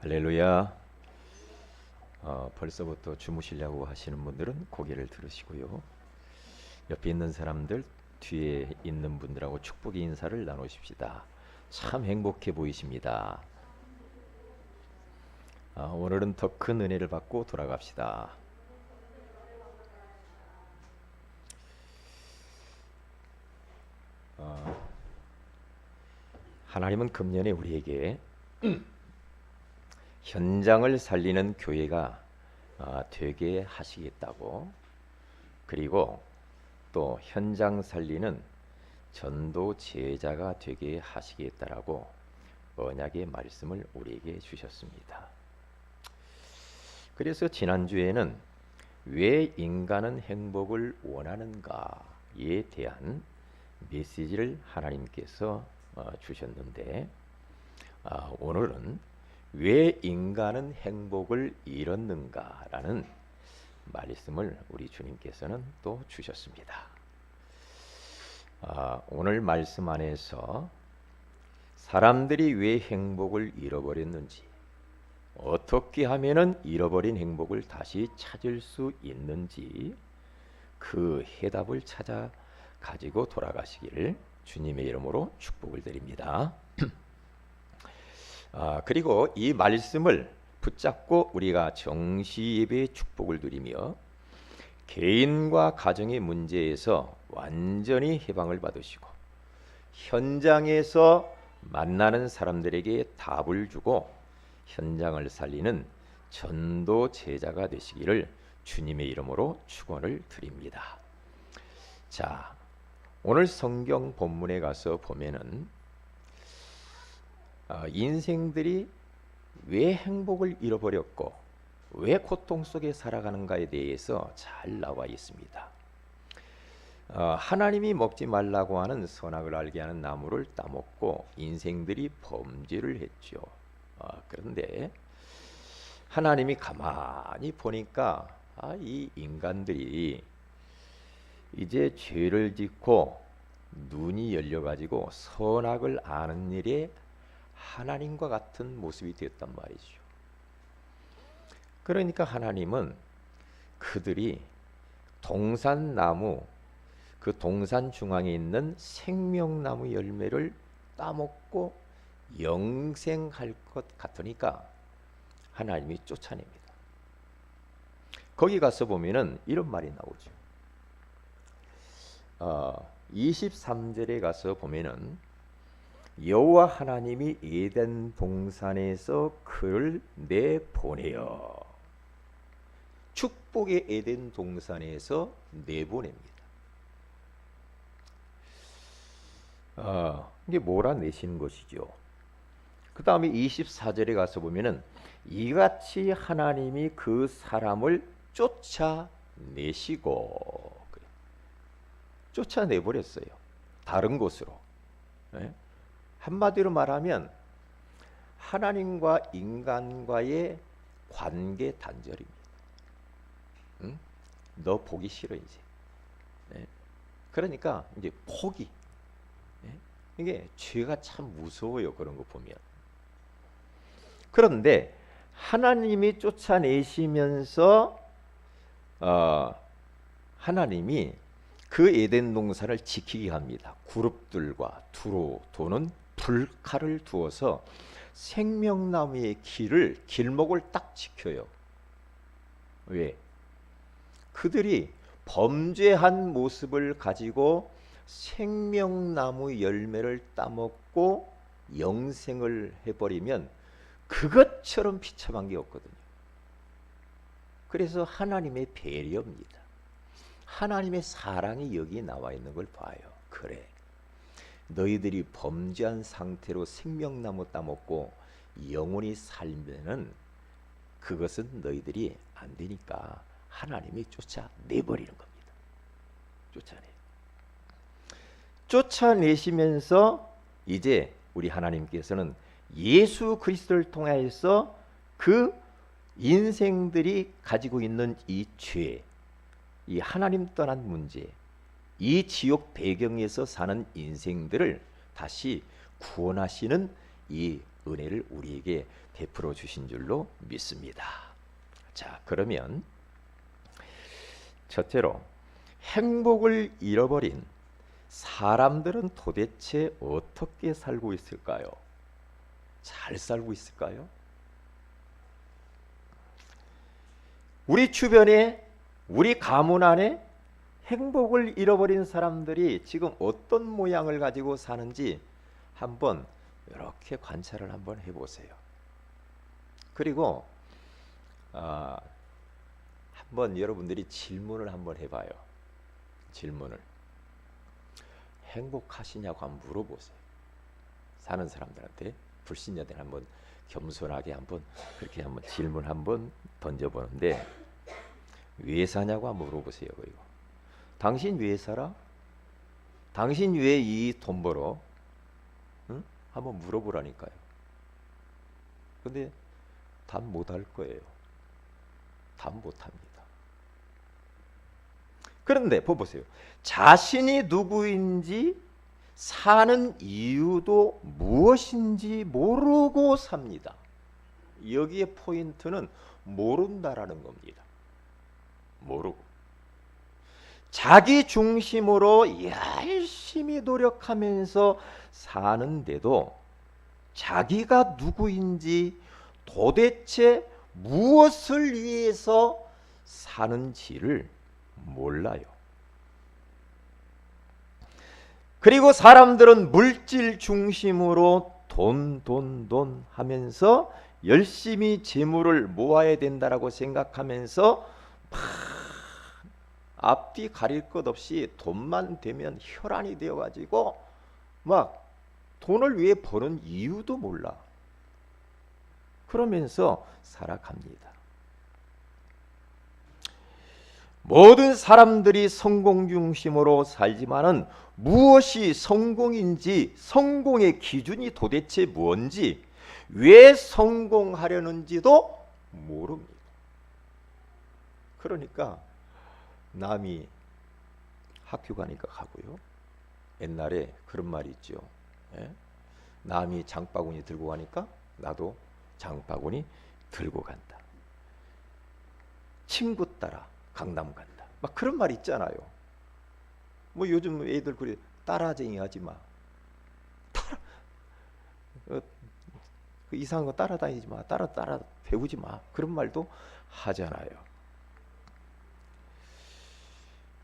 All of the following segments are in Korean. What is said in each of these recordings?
할렐루야. 벌써부터 주무시려고 하시는 분들은 고개를 들으시고요. 옆에 있는 사람들, 뒤에 있는 분들하고 축복의 인사를 나누십시다. 참 행복해 보이십니다. 오늘은 더 큰 은혜를 받고 돌아갑시다. 하나님은 금년에 우리에게 현장을 살리는 교회가 되게 하시겠다고, 그리고 또 현장 살리는 전도 제자가 되게 하시겠다라고 언약의 말씀을 우리에게 주셨습니다. 그래서 지난주에는 왜 인간은 행복을 원하는가에 대한 메시지를 하나님께서 주셨는데, 오늘은 왜 인간은 행복을 잃었는가라는 말씀을 우리 주님께서는 또 주셨습니다. 오늘 말씀 안에서 사람들이 왜 행복을 잃어버렸는지, 어떻게 하면은 잃어버린 행복을 다시 찾을 수 있는지, 그 해답을 찾아 가지고 돌아가시기를 주님의 이름으로 축복을 드립니다. 그리고 이 말씀을 붙잡고 우리가 정시 예배의 축복을 누리며 개인과 가정의 문제에서 완전히 해방을 받으시고 현장에서 만나는 사람들에게 답을 주고 현장을 살리는 전도 제자가 되시기를 주님의 이름으로 축원을 드립니다. 자, 오늘 성경 본문에 가서 보면은 인생들이 왜 행복을 잃어버렸고 왜 고통 속에 살아가는가에 대해서 잘 나와 있습니다. 하나님이 먹지 말라고 하는 선악을 알게 하는 나무를 따먹고 인생들이 범죄를 했죠. 그런데 하나님이 가만히 보니까 이 인간들이 이제 죄를 짓고 눈이 열려가지고 선악을 아는 일에 하나님과 같은 모습이 되었단 말이죠. 그러니까 하나님은 그들이 동산나무, 그 동산 중앙에 있는 생명나무 열매를 따먹고 영생할 것 같으니까 하나님이 쫓아냅니다. 거기 가서 보면은 이런 말이 나오죠. 23절에 가서 보면은 여호와 하나님이 에덴 동산에서 그를 내보내어, 축복의 에덴 동산에서 내보냅니다. 이게 몰아내시는 것이죠. 그 다음에 24절에 가서 보면은 이같이 하나님이 그 사람을 쫓아내시고, 쫓아내버렸어요. 다른 곳으로. 네? 한마디로 말하면 하나님과 인간과의 관계 단절입니다. 응? 너 보기 싫어 이제. 네? 그러니까 이제 포기. 네? 이게 죄가 참 무서워요. 그런 거 보면. 그런데 하나님이 쫓아내시면서 하나님이 그 에덴 동산을 지키게 합니다. 그룹들과 두루 도는 불칼을 두어서 생명나무의 길목을 딱 지켜요. 왜? 그들이 범죄한 모습을 가지고 생명나무 열매를 따먹고 영생을 해버리면 그것처럼 비참한 게 없거든요. 그래서 하나님의 배려입니다. 하나님의 사랑이 여기 나와 있는 걸 봐요. 그래, 너희들이 범죄한 상태로 생명나무 따먹고 영원히 살면은 그것은 너희들이 안 되니까 하나님이 쫓아내버리는 겁니다. 쫓아내시면서 이제 우리 하나님께서는 예수 그리스도를 통하여서 그 인생들이 가지고 있는 이 죄, 이 하나님 떠난 문제, 이 지옥 배경에서 사는 인생들을 다시 구원하시는 이 은혜를 우리에게 베풀어 주신 줄로 믿습니다. 자, 그러면 첫째로, 행복을 잃어버린 사람들은 도대체 어떻게 살고 있을까요? 잘 살고 있을까요? 우리 주변에, 우리 가문 안에 행복을 잃어버린 사람들이 지금 어떤 모양을 가지고 사는지 한번 이렇게 관찰을 한번 해보세요. 그리고 한번 여러분들이 질문을 한번 해봐요. 질문을. 행복하시냐고 한번 물어보세요. 사는 사람들한테, 불신자들 한번 겸손하게 한번 그렇게 한번 질문 한번 던져보는데, 왜 사냐고 한번 물어보세요. 그리고 당신 왜 살아? 당신 왜 이 돈 벌어? 응? 한번 물어보라니까요. 근데 답 못할 거예요. 답 못합니다. 그런데 보세요. 자신이 누구인지, 사는 이유도 무엇인지 모르고 삽니다. 여기에 포인트는 모른다라는 겁니다. 모르고. 자기 중심으로 열심히 노력하면서 사는데도 자기가 누구인지, 도대체 무엇을 위해서 사는지를 몰라요. 그리고 사람들은 물질 중심으로 돈 하면서 열심히 재물을 모아야 된다라고 생각하면서 앞뒤 가릴 것 없이 돈만 되면 혈안이 되어가지고 막 돈을 왜 버는 이유도 몰라. 그러면서 살아갑니다. 모든 사람들이 성공 중심으로 살지만은 무엇이 성공인지, 성공의 기준이 도대체 뭔지, 왜 성공하려는지도 모릅니다. 그러니까 남이 학교 가니까 가고요. 옛날에 그런 말이 있죠. 남이 장바구니 들고 가니까 나도 장바구니 들고 간다. 친구 따라 강남 간다. 막 그런 말 있잖아요. 뭐 요즘 애들 그래, 따라쟁이 하지 마. 그 이상한 거 따라다니지 마. 따라 배우지 마. 그런 말도 하잖아요.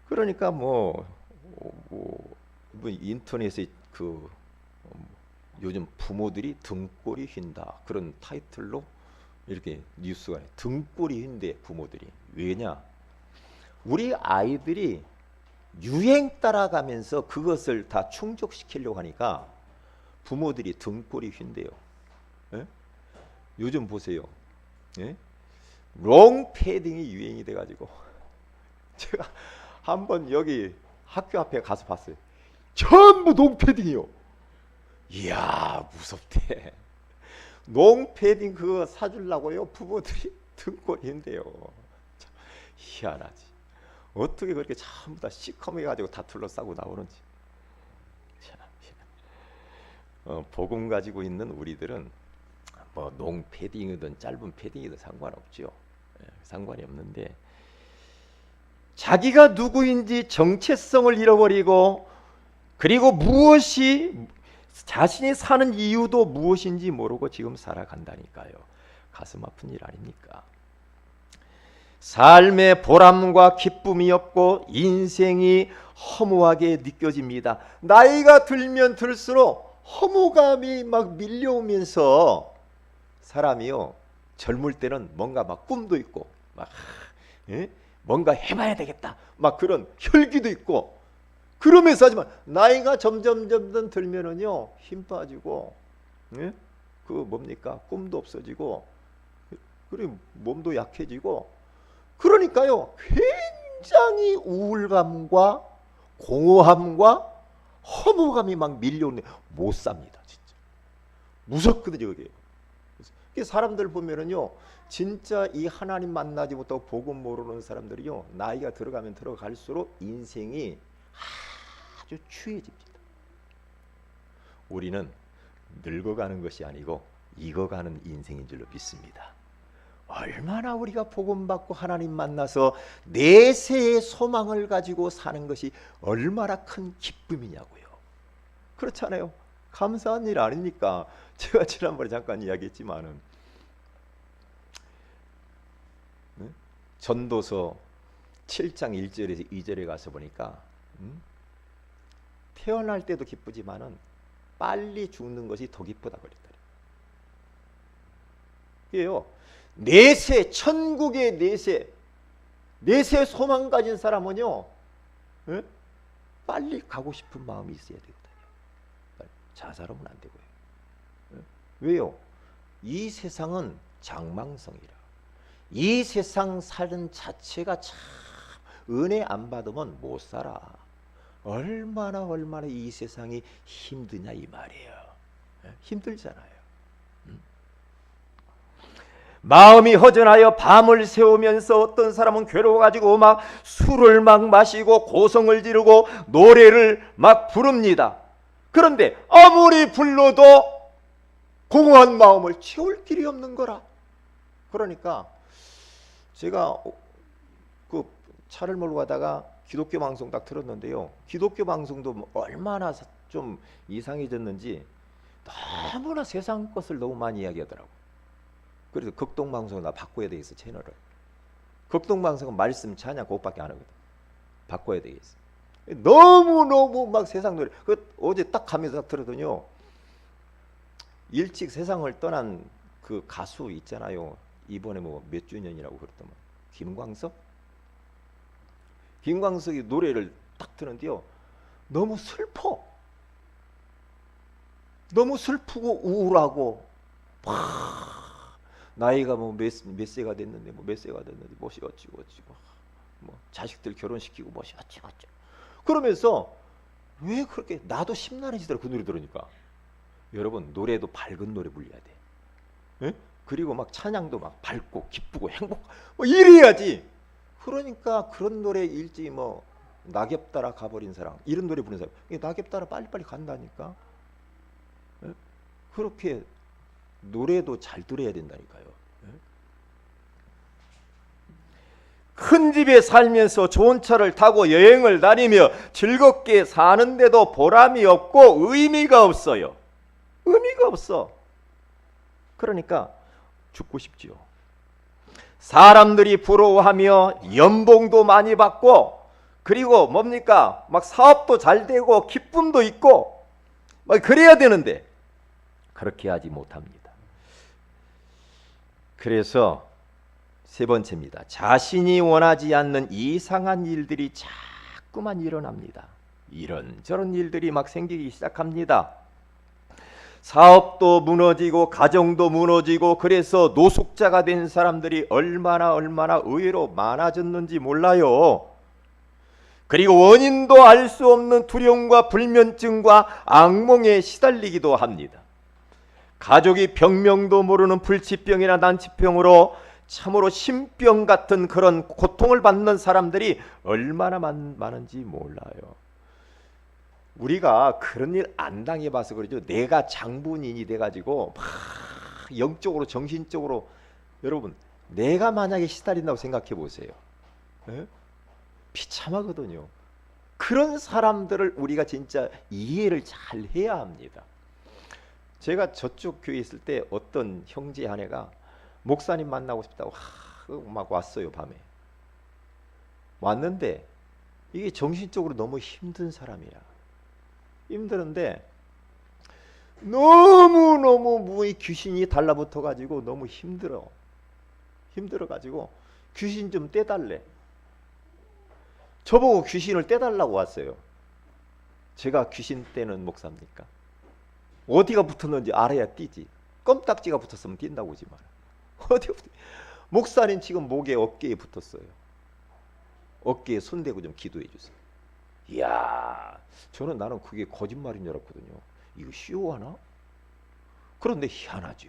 그러니까 뭐 인터넷에 요즘 부모들이 등골이 휜다, 그런 타이틀로 이렇게 뉴스가 등골이 휜대 부모들이. 왜냐? 우리 아이들이 유행 따라가면서 그것을 다 충족시키려고 하니까 부모들이 등골이 휜대요. 요즘 보세요. 롱 패딩이 유행이 돼가지고 제가 한번 여기 학교 앞에 가서 봤어요. 전부 롱패딩이요. 이야, 무섭대. 롱패딩 그거 사주려고요 부모들이 등골인데요. 참 희한하지. 어떻게 그렇게 전부 다 시커매가지고 다 둘러싸고 나오는지. 참, 복음 가지고 있는 우리들은 뭐 롱패딩이든 짧은 패딩이든 상관없죠. 상관이 없는데, 자기가 누구인지 정체성을 잃어버리고, 그리고 무엇이, 자신이 사는 이유도 무엇인지 모르고 지금 살아간다니까요. 가슴 아픈 일 아닙니까? 삶의 보람과 기쁨이 없고 인생이 허무하게 느껴집니다. 나이가 들면 들수록 허무감이 막 밀려오면서 사람이요, 젊을 때는 뭔가 막 꿈도 있고 막 뭔가 해봐야 되겠다, 막 그런 혈기도 있고 그러면서, 하지만 나이가 점점 들면은요 힘 빠지고 그 뭡니까, 꿈도 없어지고, 그리고 몸도 약해지고, 그러니까요 굉장히 우울감과 공허함과 허무감이 막 밀려오는데 못 삽니다. 진짜 무섭거든요 그게. 사람들 보면은요, 진짜 이 하나님 만나지 못하고 복음 모르는 사람들이요, 나이가 들어가면 들어갈수록 인생이 아주 추해집니다. 우리는 늙어가는 것이 아니고 익어가는 인생인 줄로 믿습니다. 얼마나 우리가 복음받고 하나님 만나서 내세의 소망을 가지고 사는 것이 얼마나 큰 기쁨이냐고요. 그렇잖아요. 감사한 일 아닙니까? 제가 지난번에 잠깐 이야기했지만은 전도서 7장 1절에서 2절에 가서 보니까 태어날 때도 기쁘지만은 빨리 죽는 것이 더 기쁘다 그랬더래요. 이게요, 내세, 천국의 내세 소망 가진 사람은요, 빨리 가고 싶은 마음이 있어야 되거든요. 자살하면 안 되고요. 왜요? 이 세상은 장망성이라. 이 세상 사는 자체가 참 은혜 안 받으면 못 살아. 얼마나 이 세상이 힘드냐 이 말이에요. 힘들잖아요. 마음이 허전하여 밤을 새우면서 어떤 사람은 괴로워가지고 막 술을 막 마시고 고성을 지르고 노래를 막 부릅니다. 그런데 아무리 불러도 공허한 마음을 채울 길이 없는 거라. 그러니까 제가 그 차를 몰고 가다가 기독교 방송 딱 들었는데요, 기독교 방송도 얼마나 좀 이상해졌는지 너무나 세상 것을 너무 많이 이야기하더라고. 그래서 극동방송을 나 바꿔야 되겠어, 채널을. 극동방송은 말씀 찬양 그것밖에 안 하거든. 바꿔야 되겠어. 너무 막 세상 노래. 어제 딱 가면서 딱 들었더니요, 일찍 세상을 떠난 그 가수 있잖아요. 이번에 뭐 몇 주년이라고 그랬더만, 김광석이 노래를 딱 듣는데요, 너무 슬퍼. 너무 슬프고 우울하고, 나이가 뭐 몇 세가 됐는데 뭐시 어찌고 뭐 자식들 결혼시키고 뭐시 어찌고 그러면서 왜 그렇게 나도 심란해지더라. 그 노래 들으니까. 여러분, 노래도 밝은 노래 불러야 돼. 에? 그리고 막 찬양도 막 밝고 기쁘고 행복 뭐 이래야지. 그러니까 그런 노래 일찍 뭐 낙엽 따라 가버린 사람, 이런 노래 부르는 사람, 낙엽 따라 빨리빨리 간다니까. 에? 그렇게 노래도 잘 들어야 된다니까요. 큰 집에 살면서 좋은 차를 타고 여행을 다니며 즐겁게 사는데도 보람이 없고 의미가 없어요. 의미가 없어. 그러니까 죽고 싶지요. 사람들이 부러워하며 연봉도 많이 받고, 그리고 뭡니까? 막 사업도 잘 되고 기쁨도 있고 막 그래야 되는데 그렇게 하지 못합니다. 그래서 세 번째입니다. 자신이 원하지 않는 이상한 일들이 자꾸만 일어납니다. 이런저런 일들이 막 생기기 시작합니다. 사업도 무너지고 가정도 무너지고, 그래서 노숙자가 된 사람들이 얼마나 의외로 많아졌는지 몰라요. 그리고 원인도 알 수 없는 두려움과 불면증과 악몽에 시달리기도 합니다. 가족이 병명도 모르는 불치병이나 난치병으로 참으로 신병 같은 그런 고통을 받는 사람들이 얼마나 많은지 몰라요. 우리가 그런 일 안 당해봐서 그러죠. 내가 장본인이 돼가지고 막 영적으로 정신적으로, 여러분, 내가 만약에 시달린다고 생각해 보세요. 비참하거든요. 그런 사람들을 우리가 진짜 이해를 잘 해야 합니다. 제가 저쪽 교회에 있을 때 어떤 형제 한 애가 목사님 만나고 싶다고 막 왔어요. 밤에 왔는데 이게 정신적으로 너무 힘든 사람이야. 힘드는데 너무 이 귀신이 달라붙어 가지고 너무 힘들어 가지고 귀신 좀 떼달래. 저보고 귀신을 떼달라고 왔어요. 제가 귀신 떼는 목사입니까? 어디가 붙었는지 알아야 뛰지. 껌딱지가 붙었으면 뛴다고 오지 마라. 어디가 붙어? 목사님 지금 목에 어깨에 붙었어요. 어깨에 손대고 좀 기도해 주세요. 이야, 나는 그게 거짓말인 줄 알았거든요. 이거 쉬워하나? 그런데 희한하죠.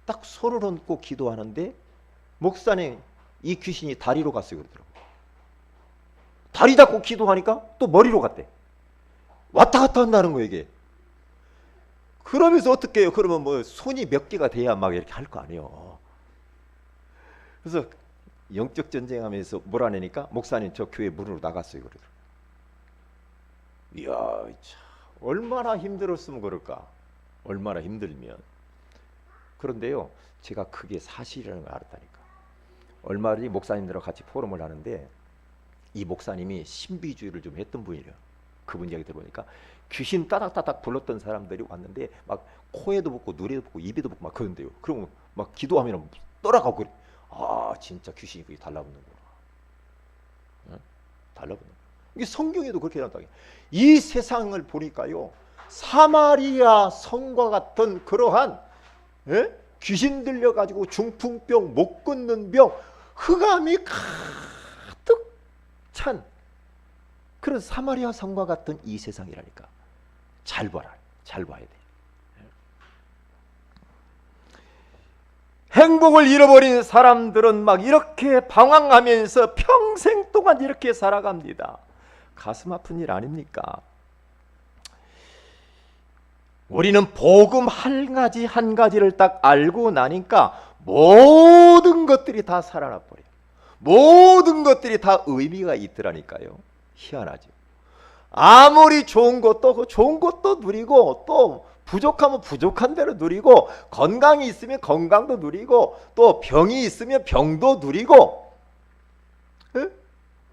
딱 손을 얹고 기도하는데 목사님 이 귀신이 다리로 갔어요 그러더라고요. 다리 잡고 기도하니까 또 머리로 갔대. 왔다 갔다 한다는 거예요 이게. 그러면서 어떻게 해요? 그러면 뭐 손이 몇 개가 돼야 막 이렇게 할 거 아니에요. 그래서 영적 전쟁하면서 몰아내니까 목사님 저 교회 문으로 나갔어요. 그러더라고요. 이야, 참 얼마나 힘들었으면 그럴까. 얼마나 힘들면. 그런데요, 제가 그게 사실이라는 걸 알았다니까. 얼마 전에 목사님들하고 같이 포럼을 하는데 이 목사님이 신비주의를 좀 했던 분이래요. 그분 이야기 들어보니까 귀신 따닥따닥 불렀던 사람들이 왔는데 막 코에도 붙고 눈에도 붙고 입에도 붙고 막 그런데요. 그러면 막 기도하면 떠나가고 그래. 아, 진짜 귀신이 그게 달라붙는구나. 응? 달라붙는 거야. 이게 성경에도 그렇게 나온다. 이 세상을 보니까요, 사마리아 성과 같은 그러한 귀신 들려가지고 중풍병, 못 걷는 병, 흑암이 가득 찬 그런 사마리아 성과 같은 이 세상이라니까. 잘 봐라, 잘 봐야 돼. 행복을 잃어버린 사람들은 막 이렇게 방황하면서 평생 동안 이렇게 살아갑니다. 가슴 아픈 일 아닙니까? 우리는 복음 한 가지를 딱 알고 나니까 모든 것들이 다 살아나 버려요. 모든 것들이 다 의미가 있더라니까요. 희한하죠. 아무리 좋은 것도 누리고, 또 부족하면 부족한 대로 누리고, 건강이 있으면 건강도 누리고, 또 병이 있으면 병도 누리고,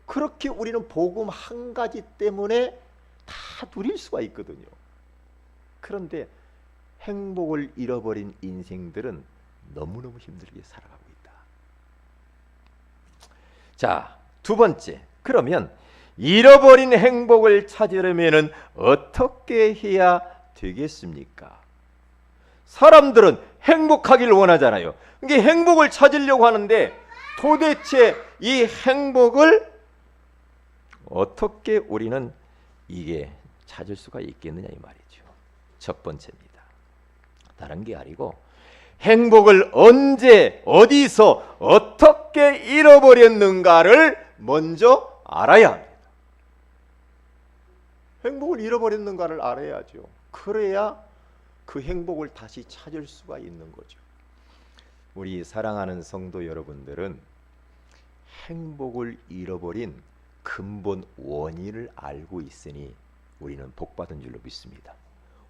그렇게 우리는 복음 한 가지 때문에 다 누릴 수가 있거든요. 그런데 행복을 잃어버린 인생들은 너무너무 힘들게 살아가고 있다. 자, 두 번째. 그러면 잃어버린 행복을 찾으려면 어떻게 해야 되겠습니까? 사람들은 행복하기를 원하잖아요. 그러니까 행복을 찾으려고 하는데 도대체 이 행복을 어떻게 우리는 이게 찾을 수가 있겠느냐 이 말이죠. 첫 번째입니다. 다른 게 아니고 행복을 언제 어디서 어떻게 잃어버렸는가를 먼저 알아야 합니다. 행복을 잃어버렸는가를 알아야죠. 그래야 그 행복을 다시 찾을 수가 있는 거죠. 우리 사랑하는 성도 여러분들은 행복을 잃어버린 근본 원인을 알고 있으니 우리는 복받은 줄로 믿습니다.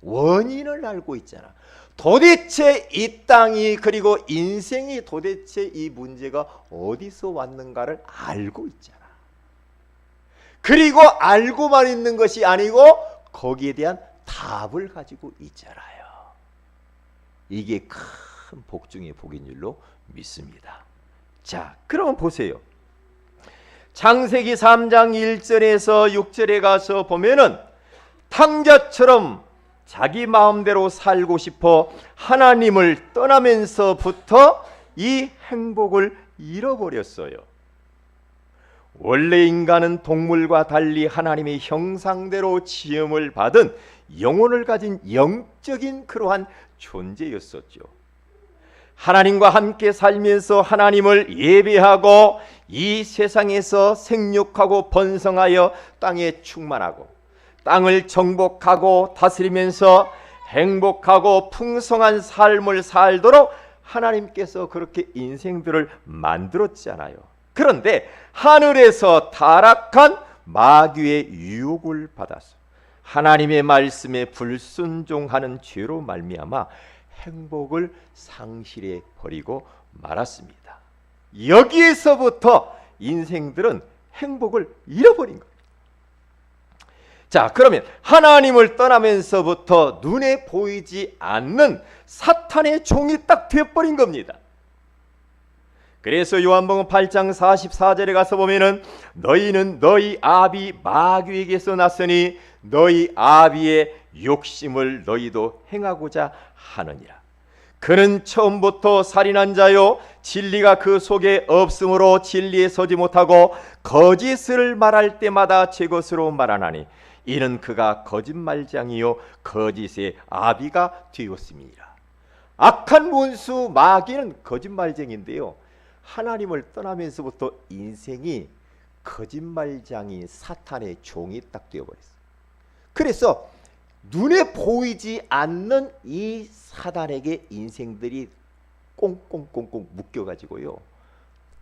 원인을 알고 있잖아. 도대체 이 땅이 그리고 인생이 도대체 이 문제가 어디서 왔는가를 알고 있잖아. 그리고 알고만 있는 것이 아니고 거기에 대한 답을 가지고 있잖아요. 이게 큰 복 중의 복인 줄로 믿습니다. 자, 그럼 보세요. 창세기 3장 1절에서 6절에 가서 보면은 탕자처럼 자기 마음대로 살고 싶어 하나님을 떠나면서부터 이 행복을 잃어버렸어요. 원래 인간은 동물과 달리 하나님의 형상대로 지음을 받은 영혼을 가진 영적인 그러한 존재였었죠. 하나님과 함께 살면서 하나님을 예배하고 이 세상에서 생육하고 번성하여 땅에 충만하고 땅을 정복하고 다스리면서 행복하고 풍성한 삶을 살도록 하나님께서 그렇게 인생들을 만들었잖아요. 그런데 하늘에서 타락한 마귀의 유혹을 받아서 하나님의 말씀에 불순종하는 죄로 말미암아 행복을 상실해 버리고 말았습니다. 여기에서부터 인생들은 행복을 잃어버린 거예요. 자, 그러면 하나님을 떠나면서부터 눈에 보이지 않는 사탄의 종이 딱 되어버린 겁니다. 그래서 요한복음 8장 44절에 가서 보면은 너희는 너희 아비 마귀에게서 났으니 너희 아비의 욕심을 너희도 행하고자 하느니라. 그는 처음부터 살인한 자요 진리가 그 속에 없으므로 진리에 서지 못하고 거짓을 말할 때마다 제 것으로 말하나니 이는 그가 거짓말장이요 거짓의 아비가 되었음이니라. 악한 원수 마귀는 거짓말쟁인데요, 하나님을 떠나면서부터 인생이 거짓말장인 사탄의 종이 딱 되어버렸어요. 그래서 눈에 보이지 않는 이 사단에게 인생들이 꽁꽁꽁꽁 묶여가지고요,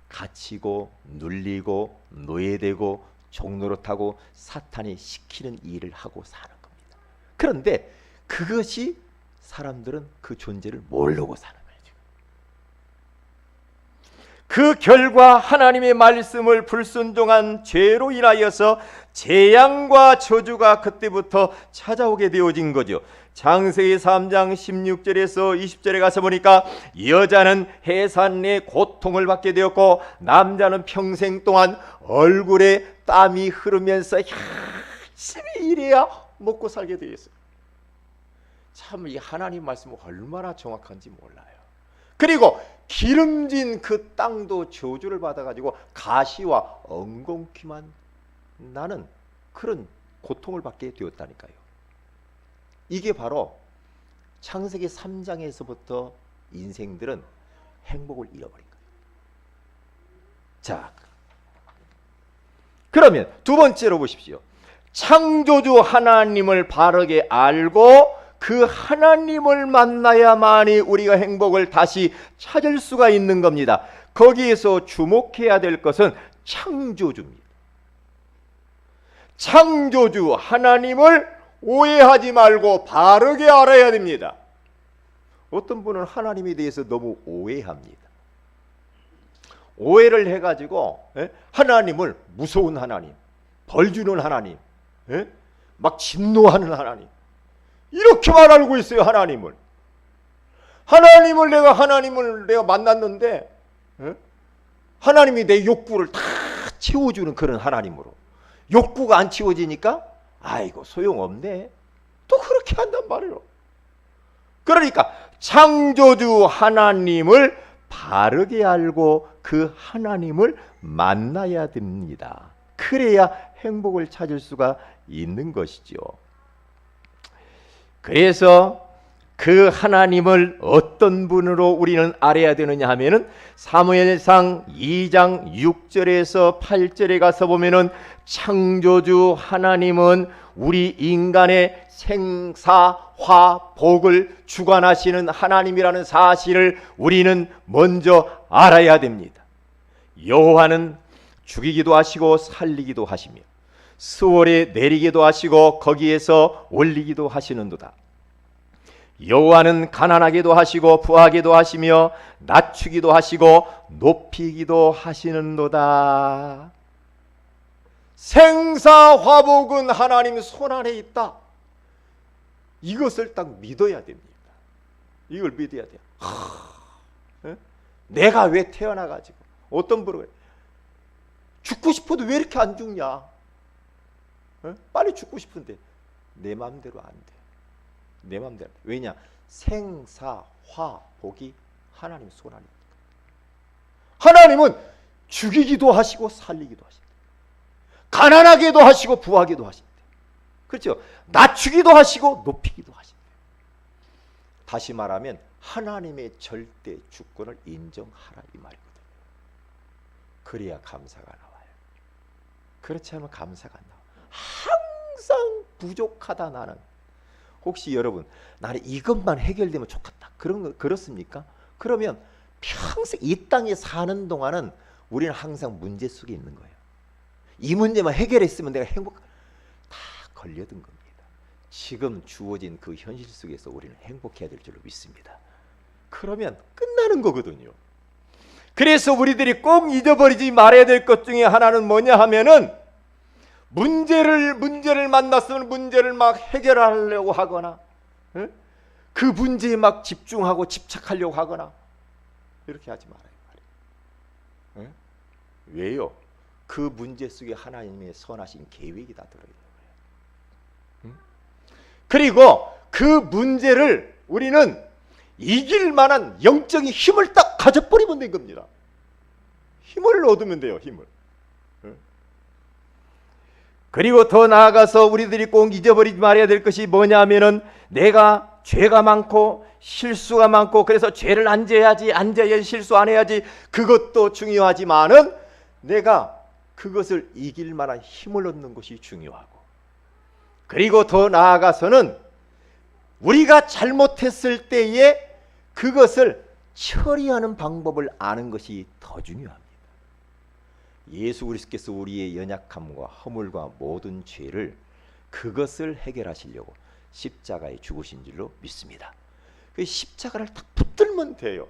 갇히고 눌리고 노예되고 종노릇하고 사탄이 시키는 일을 하고 사는 겁니다. 그런데 그것이 사람들은 그 존재를 모르고 사는 거예요. 그 결과 하나님의 말씀을 불순종한 죄로 인하여서 재앙과 저주가 그때부터 찾아오게 되어진 거죠. 창세기 3장 16절에서 20절에 가서 보니까 여자는 해산 내 고통을 받게 되었고 남자는 평생 동안 얼굴에 땀이 흐르면서 열심히 일해야 먹고 살게 되었어요. 참 이 하나님 말씀은 얼마나 정확한지 몰라요. 그리고 기름진 그 땅도 저주를 받아가지고 가시와 엉겅퀴만 나는 그런 고통을 받게 되었다니까요. 이게 바로 창세기 3장에서부터 인생들은 행복을 잃어버린 거예요. 자, 그러면 두 번째로 보십시오. 창조주 하나님을 바르게 알고 그 하나님을 만나야만이 우리가 행복을 다시 찾을 수가 있는 겁니다. 거기에서 주목해야 될 것은 창조주입니다. 창조주 하나님을 오해하지 말고 바르게 알아야 됩니다. 어떤 분은 하나님에 대해서 너무 오해합니다. 오해를 해가지고 하나님을 무서운 하나님, 벌 주는 하나님, 막 진노하는 하나님, 이렇게만 알고 있어요. 하나님을 내가 만났는데 하나님이 내 욕구를 다 채워주는 그런 하나님으로, 욕구가 안 채워지니까 아이고 소용없네, 또 그렇게 한단 말이에요. 그러니까 창조주 하나님을 바르게 알고 그 하나님을 만나야 됩니다. 그래야 행복을 찾을 수가 있는 것이죠. 그래서 그 하나님을 어떤 분으로 우리는 알아야 되느냐 하면은 사무엘상 2장 6절에서 8절에 가서 보면은 창조주 하나님은 우리 인간의 생사화복을 주관하시는 하나님이라는 사실을 우리는 먼저 알아야 됩니다. 여호와는 죽이기도 하시고 살리기도 하시며 수월에 내리기도 하시고 거기에서 올리기도 하시는도다. 여호와는 가난하게도 하시고 부하게도 하시며 낮추기도 하시고 높이기도 하시는도다. 생사화복은 하나님 손안에 있다. 이것을 딱 믿어야 됩니다. 이걸 믿어야 돼요. 내가 왜 태어나가지고, 어떤 분은 죽고 싶어도 왜 이렇게 안 죽냐, 빨리 죽고 싶은데 내 마음대로 안 돼. 내 마음대로. 왜냐? 생사화복이 하나님 손안입니다. 하나님은 죽이기도 하시고 살리기도 하십니다. 가난하게도 하시고 부하게도 하십니다. 그렇죠? 낮추기도 하시고 높이기도 하십니다. 다시 말하면 하나님의 절대 주권을 인정하라 이 말이거든요. 그래야 감사가 나와요. 그렇지 않으면 감사가 안 나와. 항상 부족하다 나는. 혹시 여러분, 나는 이것만 해결되면 좋겠다, 그렇습니까? 그러면 평생 이 땅에 사는 동안은 우리는 항상 문제 속에 있는 거예요. 이 문제만 해결했으면 내가 다 걸려든 겁니다. 지금 주어진 그 현실 속에서 우리는 행복해야 될 줄로 믿습니다. 그러면 끝나는 거거든요. 그래서 우리들이 꼭 잊어버리지 말아야 될 것 중에 하나는 뭐냐 하면은, 문제를 만났으면 문제를 막 해결하려고 하거나, 그 문제에 막 집중하고 집착하려고 하거나, 이렇게 하지 말아요. 왜요? 그 문제 속에 하나님의 선하신 계획이 다 들어있는 거예요. 그리고 그 문제를 우리는 이길 만한 영적인 힘을 딱 가져버리면 된 겁니다. 힘을 얻으면 돼요. 힘을. 그리고 더 나아가서 우리들이 꼭 잊어버리지 말아야 될 것이 뭐냐면은, 내가 죄가 많고 실수가 많고 그래서 죄를 안 져야지, 실수 안 해야지, 그것도 중요하지만은 내가 그것을 이길 만한 힘을 얻는 것이 중요하고, 그리고 더 나아가서는 우리가 잘못했을 때에 그것을 처리하는 방법을 아는 것이 더 중요합니다. 예수 그리스도께서 우리의 연약함과 허물과 모든 죄를 그것을 해결하시려고 십자가에 죽으신 줄로 믿습니다. 그 십자가를 딱 붙들면 돼요.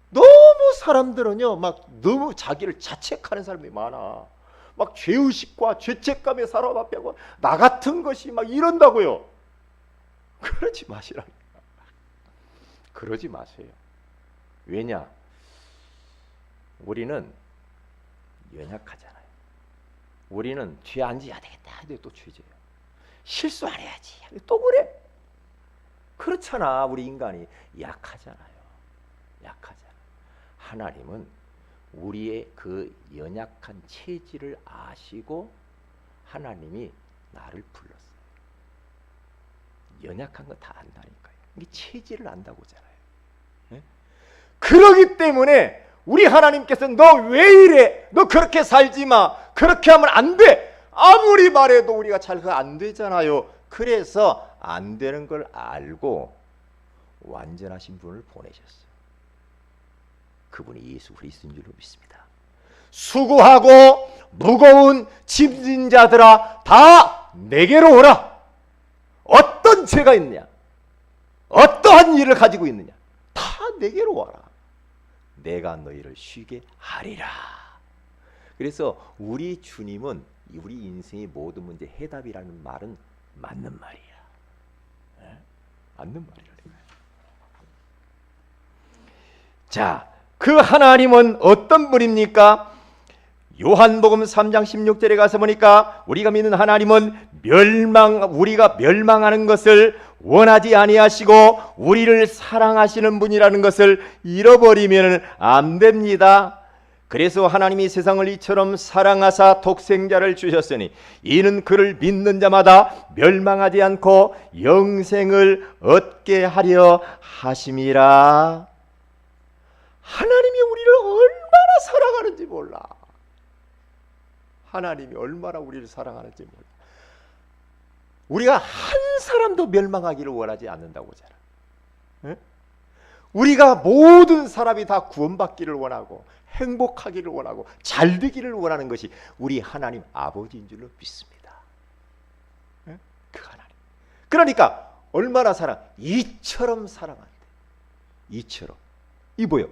너무 사람들은요, 막 너무 자기를 자책하는 사람이 많아. 막 죄의식과 죄책감에 사로잡혀고 나 같은 것이 막 이런다고요. 그러지 마시라니까. 그러지 마세요. 왜냐? 우리는 연약하잖아요. 우리는 죄 안 지어야 되겠다 하는데 또 죄져요. 실수 안 해야지 또 그래. 그렇잖아. 우리 인간이 약하잖아요. 약하잖아. 하나님은 우리의 그 연약한 체질을 아시고 하나님이 나를 불렀어요. 연약한 거 다 안다니까요. 이게 체질을 안다고잖아요. 네? 그러기 때문에 우리 하나님께서는 너 왜 이래? 너 그렇게 살지 마. 그렇게 하면 안 돼. 아무리 말해도 우리가 잘 안 되잖아요. 그래서 안 되는 걸 알고 완전하신 분을 보내셨어요. 그분이 예수 그리스도인 줄로 믿습니다. 수고하고 무거운 짐진 자들아 다 내게로 오라. 어떤 죄가 있느냐? 어떠한 일을 가지고 있느냐? 다 내게로 와라. 내가 너희를 쉬게 하리라. 그래서 우리 주님은 우리 인생의 모든 문제 해답이라는 말은 맞는 말이야. 네? 맞는 말이라니까요. 자, 그 하나님은 어떤 분입니까? 요한복음 3장 16절에 가서 보니까 우리가 믿는 하나님은 우리가 멸망하는 것을 원하지 아니하시고 우리를 사랑하시는 분이라는 것을 잃어버리면 안 됩니다. 그래서 하나님이 세상을 이처럼 사랑하사 독생자를 주셨으니 이는 그를 믿는 자마다 멸망하지 않고 영생을 얻게 하려 하심이라. 하나님이 우리를 얼마나 사랑하는지 몰라. 하나님이 얼마나 우리를 사랑하는지 몰라. 우리가 한 사람도 멸망하기를 원하지 않는다고잖아. 네? 우리가 모든 사람이 다 구원받기를 원하고 행복하기를 원하고 잘 되기를 원하는 것이 우리 하나님 아버지인 줄로 믿습니다. 네? 그 하나님. 그러니까 얼마나 이처럼 사랑한대. 이처럼. 이 뭐요?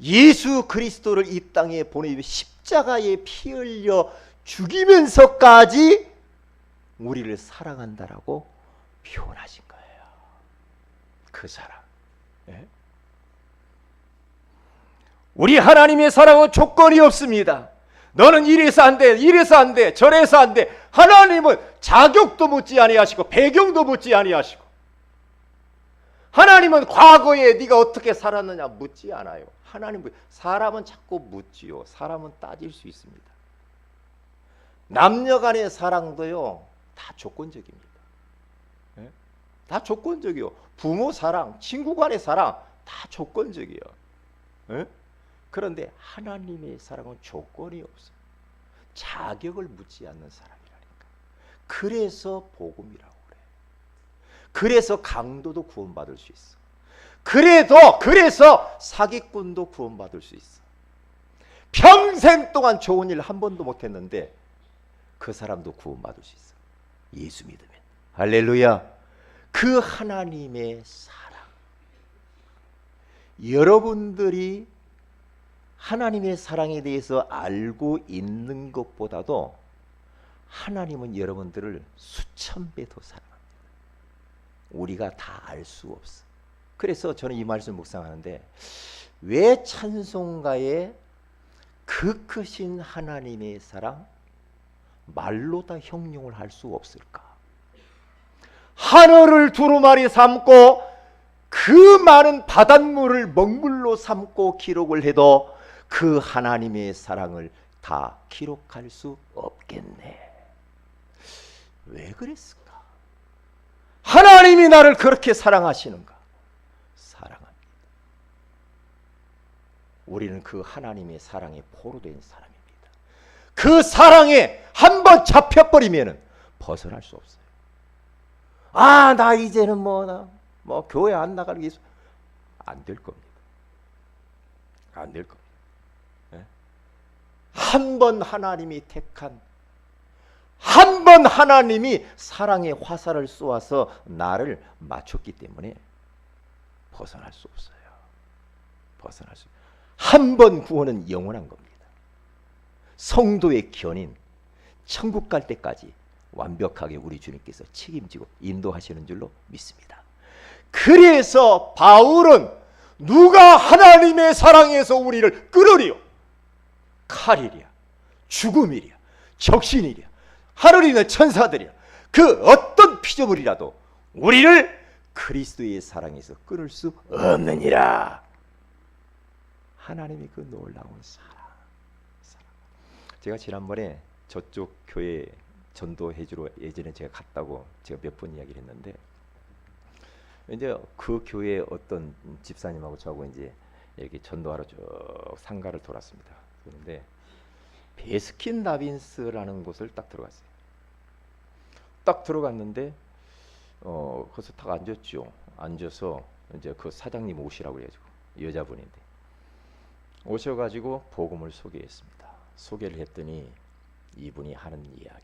예수 그리스도를 이 땅에 보내며 십자가에 피 흘려 죽이면서까지 우리를 사랑한다라고 표현하신 거예요. 그 사랑. 네? 우리 하나님의 사랑은 조건이 없습니다. 너는 이래서 안 돼, 이래서 안 돼, 저래서 안 돼. 하나님은 자격도 묻지 아니하시고 배경도 묻지 아니하시고 하나님은 과거에 네가 어떻게 살았느냐 묻지 않아요. 하나님은 사람은 자꾸 묻지요. 사람은 따질 수 있습니다. 남녀 간의 사랑도요 다 조건적입니다. 네? 다 조건적이요. 부모 사랑, 친구 간의 사랑 다 조건적이요. 네? 그런데 하나님의 사랑은 조건이 없어요. 자격을 묻지 않는 사랑이라니까. 그래서 복음이라고 그래. 그래서 강도도 구원받을 수 있어. 그래서 사기꾼도 구원받을 수 있어. 평생 동안 좋은 일 한 번도 못했는데 그 사람도 구원받을 수 있어. 예수 믿으면. 할렐루야. 그 하나님의 사랑. 여러분들이 하나님의 사랑에 대해서 알고 있는 것보다도 하나님은 여러분들을 수천 배 더 사랑합니다. 우리가 다 알 수 없어. 그래서 저는 이 말씀을 묵상하는데 왜 찬송가에 그 크신 하나님의 사랑 말로 다 형용을 할 수 없을까? 하늘을 두루마리 삼고 그 많은 바닷물을 먹물로 삼고 기록을 해도 그 하나님의 사랑을 다 기록할 수 없겠네. 왜 그랬을까? 하나님이 나를 그렇게 사랑하시는가? 사랑합니다. 우리는 그 하나님의 사랑에 포로된 사람입니다. 그 사랑에 한번 잡혀버리면 벗어날 수 없어요. 나 이제는 뭐 교회 안 나가기 위해서 안 될 겁니다. 안 될 겁니다. 한 번 하나님이 택한, 한 번 하나님이 사랑의 화살을 쏘아서 나를 맞췄기 때문에 벗어날 수 없어요. 벗어날 수. 한 번 구원은 영원한 겁니다. 성도의 견인, 천국 갈 때까지 완벽하게 우리 주님께서 책임지고 인도하시는 줄로 믿습니다. 그래서 바울은 누가 하나님의 사랑에서 우리를 끌으리요? 칼이랴, 죽음이랴, 적신이랴, 하늘에 있는 천사들이랴, 그 어떤 피조물이라도 우리를 그리스도의 사랑에서 끊을 수 없느니라. 하나님이 그 놀라운 사랑. 제가 지난번에 저쪽 교회 전도해주러 예전에 제가 갔다고 제가 몇 번 이야기를 했는데, 이제 그 교회 어떤 집사님하고 저하고 이제 이렇게 전도하러 쭉 상가를 돌았습니다. 그런데 베스킨 라빈스라는 곳을 딱 들어갔어요. 딱 들어갔는데 거기서 딱 앉았죠. 앉아서 이제 그 사장님 오시라고 해가지고, 여자분인데 오셔가지고 복음을 소개했습니다. 소개를 했더니 이분이 하는 이야기,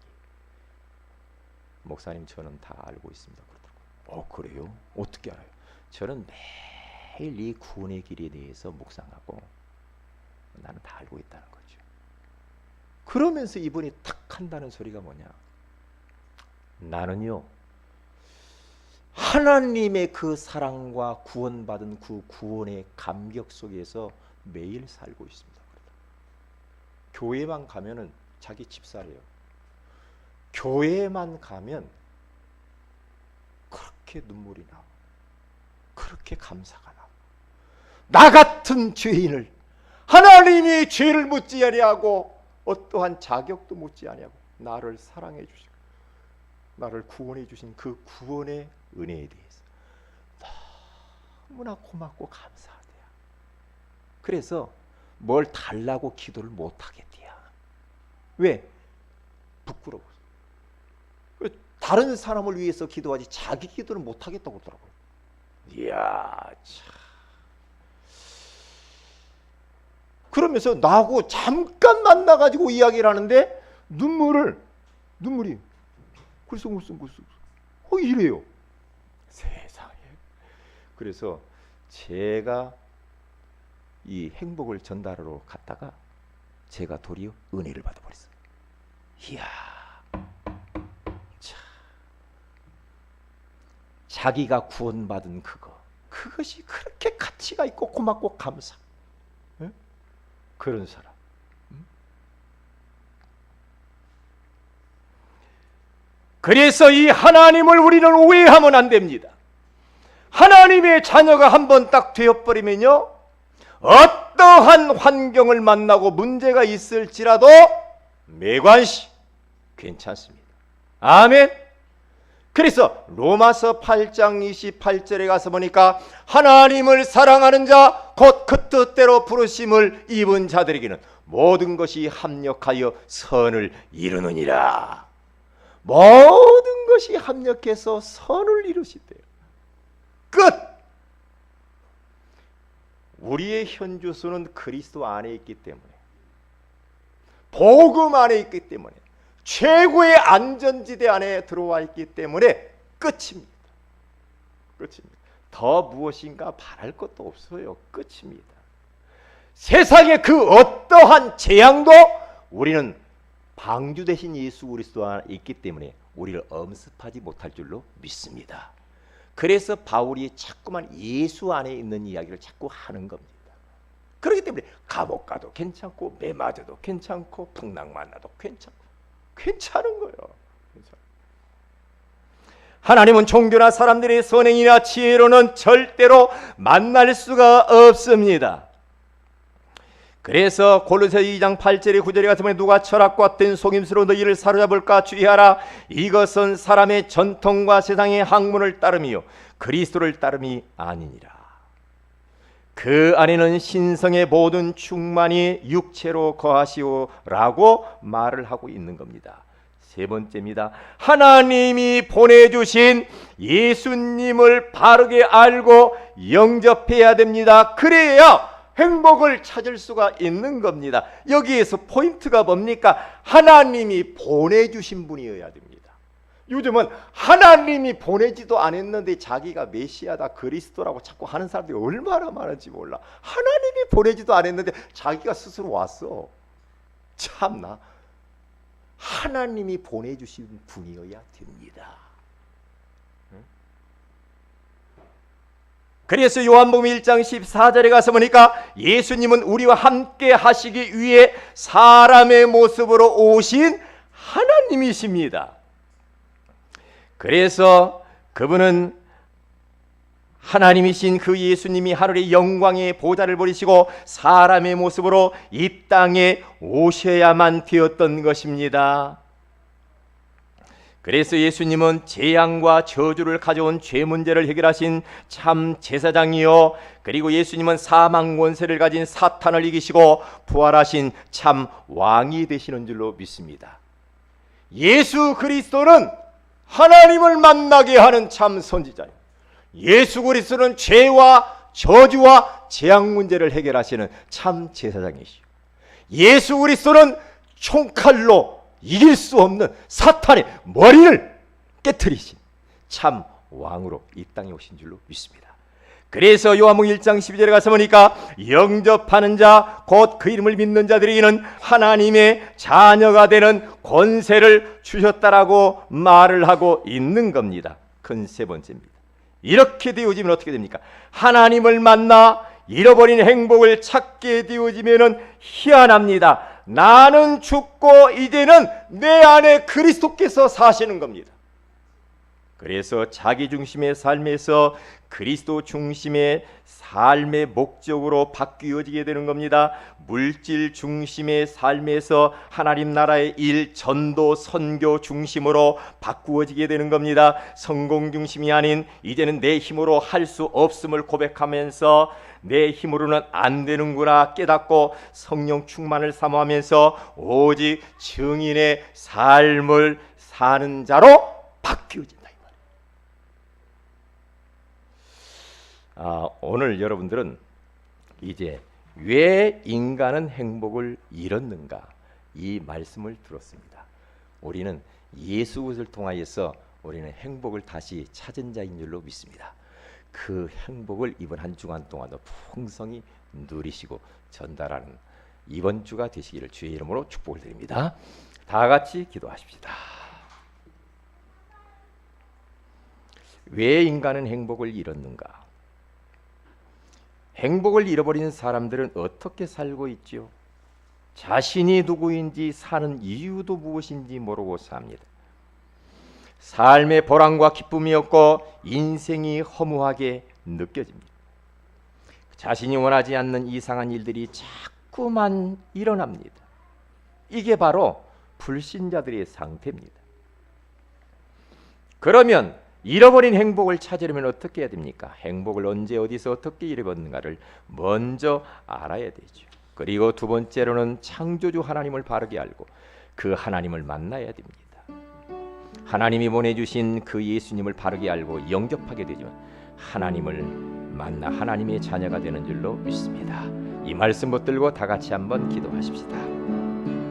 목사님 저는 다 알고 있습니다. 그러더라고요. 그래요? 어떻게 알아요? 저는 매일 이 구원의 길에 대해서 묵상하고 나는 다 알고 있다는 거죠. 그러면서 이분이 탁 한다는 소리가 뭐냐? 나는요, 하나님의 그 사랑과 구원받은 그 구원의 감격 속에서 매일 살고 있습니다. 교회만 가면은 자기 집사래요. 교회만 가면 그렇게 눈물이 나, 그렇게 감사가 나. 나 같은 죄인을 하나님이 죄를 묻지 아니하고 어떠한 자격도 묻지 아니하고 나를 사랑해 주시고 나를 구원해 주신 그 구원의 은혜에 대해서 너무나 고맙고 감사하대요. 그래서 뭘 달라고 기도를 못 하겠대요. 왜? 부끄러워. 다른 사람을 위해서 기도하지 자기 기도를 못 하겠다고 하더라고요. 이야, 참. 그러면서 나하고 잠깐 만나가지고 이야기를 하는데 눈물이 글썽글썽 이래요. 세상에. 그래서 제가 이 행복을 전달하러 갔다가 제가 도리어 은혜를 받아버렸어요. 이야, 참. 자기가 구원받은 그것이 그렇게 가치가 있고 고맙고 감사. 네? 그런 사람. 그래서 이 하나님을 우리는 오해하면 안 됩니다. 하나님의 자녀가 한번 딱 되어버리면요, 어떠한 환경을 만나고 문제가 있을지라도 매관시 괜찮습니다. 아멘. 그래서 로마서 8장 28절에 가서 보니까 하나님을 사랑하는 자 곧 그 뜻대로 부르심을 입은 자들에게는 모든 것이 합력하여 선을 이루느니라. 모든 것이 합력해서 선을 이루시대요. 끝. 우리의 현주소는 그리스도 안에 있기 때문에, 복음 안에 있기 때문에, 최고의 안전지대 안에 들어와 있기 때문에 끝입니다. 끝입니다. 더 무엇인가 바랄 것도 없어요. 끝입니다. 세상의 그 어떠한 재앙도 우리는 방주 대신 예수 그리스도 안에 있기 때문에 우리를 엄습하지 못할 줄로 믿습니다. 그래서 바울이 자꾸만 예수 안에 있는 이야기를 자꾸 하는 겁니다. 그렇기 때문에 감옥 가도 괜찮고 매 맞아도 괜찮고 풍랑 만나도 괜찮은 거예요. 하나님은 종교나 사람들의 선행이나 지혜로는 절대로 만날 수가 없습니다. 그래서 골로새 2장 8절에 9절에 가서 누가 철학과 같은 속임수로 너희를 사로잡을까 주의하라. 이것은 사람의 전통과 세상의 학문을 따름이요 그리스도를 따름이 아니니라. 그 안에는 신성의 모든 충만이 육체로 거하시오라고 말을 하고 있는 겁니다. 세 번째입니다. 하나님이 보내주신 예수님을 바르게 알고 영접해야 됩니다. 그래야 행복을 찾을 수가 있는 겁니다. 여기에서 포인트가 뭡니까? 하나님이 보내주신 분이어야 됩니다. 요즘은 하나님이 보내지도 않았는데 자기가 메시아다, 그리스도라고 자꾸 하는 사람들이 얼마나 많은지 몰라. 하나님이 보내지도 않았는데 자기가 스스로 왔어. 참나. 하나님이 보내주신 분이어야 됩니다. 그래서 요한복음 1장 14절에 가서 보니까 예수님은 우리와 함께 하시기 위해 사람의 모습으로 오신 하나님이십니다. 그래서 그분은 하나님이신 그 예수님이 하늘의 영광의 보좌를 버리시고 사람의 모습으로 이 땅에 오셔야만 되었던 것입니다. 그래서 예수님은 재앙과 저주를 가져온 죄 문제를 해결하신 참 제사장이요, 그리고 예수님은 사망 권세를 가진 사탄을 이기시고 부활하신 참 왕이 되시는 줄로 믿습니다. 예수 그리스도는 하나님을 만나게 하는 참 선지자입니다. 예수 그리스도는 죄와 저주와 재앙 문제를 해결하시는 참 제사장이시오. 예수 그리스도는 총칼로 이길 수 없는 사탄의 머리를 깨트리신 참 왕으로 이 땅에 오신 줄로 믿습니다. 그래서 요한복음 1장 12절에 가서 보니까 영접하는 자 곧 그 이름을 믿는 자들에게는 하나님의 자녀가 되는 권세를 주셨다라고 말을 하고 있는 겁니다. 큰 세 번째입니다. 이렇게 되어지면 어떻게 됩니까? 하나님을 만나 잃어버린 행복을 찾게 되어지면 희한합니다. 나는 죽고 이제는 내 안에 그리스도께서 사시는 겁니다. 그래서 자기 중심의 삶에서 그리스도 중심의 삶의 목적으로 바뀌어지게 되는 겁니다. 물질 중심의 삶에서 하나님 나라의 일, 전도, 선교 중심으로 바꾸어지게 되는 겁니다. 성공 중심이 아닌 이제는 내 힘으로 할 수 없음을 고백하면서 내 힘으로는 안 되는구나 깨닫고 성령 충만을 사모하면서 오직 증인의 삶을 사는 자로 바뀌어진다. 오늘 여러분들은 이제 왜 인간은 행복을 잃었는가 이 말씀을 들었습니다. 우리는 예수 그리스도를 통하여서 우리는 행복을 다시 찾은 자인 줄로 믿습니다. 그 행복을 이번 한 주간 동안도 풍성히 누리시고 전달하는 이번 주가 되시기를 주의 이름으로 축복을 드립니다. 다 같이 기도하십시다. 왜 인간은 행복을 잃었는가? 행복을 잃어버린 사람들은 어떻게 살고 있지요? 자신이 누구인지 사는 이유도 무엇인지 모르고 삽니다. 삶의 보람과 기쁨이 없고 인생이 허무하게 느껴집니다. 자신이 원하지 않는 이상한 일들이 자꾸만 일어납니다. 이게 바로 불신자들의 상태입니다. 그러면 잃어버린 행복을 찾으려면 어떻게 해야 됩니까? 행복을 언제 어디서 어떻게 잃어버렸는가를 먼저 알아야 되죠. 그리고 두 번째로는 창조주 하나님을 바르게 알고 그 하나님을 만나야 됩니다. 하나님이 보내주신 그 예수님을 바르게 알고 영접하게 되지만 하나님을 만나 하나님의 자녀가 되는 줄로 믿습니다. 이 말씀 붙들고 다 같이 한번 기도하십시다.